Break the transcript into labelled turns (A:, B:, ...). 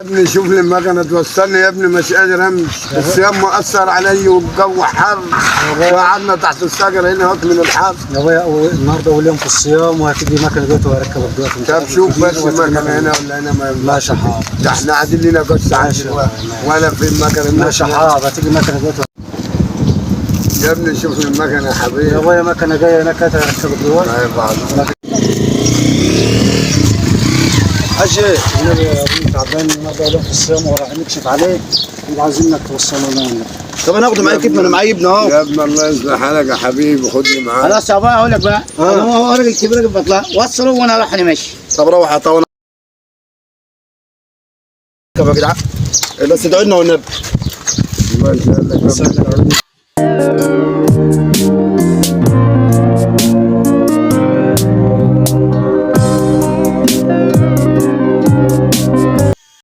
A: يا ابني شوف لي المكنه توصلني يا ابني، مش قادر امشي، الصيام مؤثر علي والجو حر وقعدنا تحت الشجره هنا اهوت من الحر.
B: يا ابويا النهارده اول يوم في الصيام وهتيجي المكنه دلوقتي وهركبك دلوقتي.
A: طب شوف بس المكنه هنا ولا هنا ما
B: ماشي حاضر.
A: ده احنا قاعدين لنا بس وانا في المكنه.
B: ماشي حاضر، هتيجي المكنه دلوقتي.
A: يا ابني شوف لي المكنه يا حبيبي.
B: يا ابويا مكنه جايه هناك هركبك دلوقتي. حاجة النبي يا ابني تعبان النهارده اول يوم في الصيام وراح نكشف عليك وعايزينك توصله لنا.
C: طب انا اخده معايا كيف ما انا معايا ابني اهو.
A: يا ابني الله يصلح حالك يا حبيبي، خدني معاك.
C: خلاص يا ابويا اقول لك بقى، هو راجل كبير راجل بطلع وصله وانا اروح انا ماشي. طب روح يا طاوله يا جدعان، بس ادعوا لنا والنبي.
A: الله يسهل لك.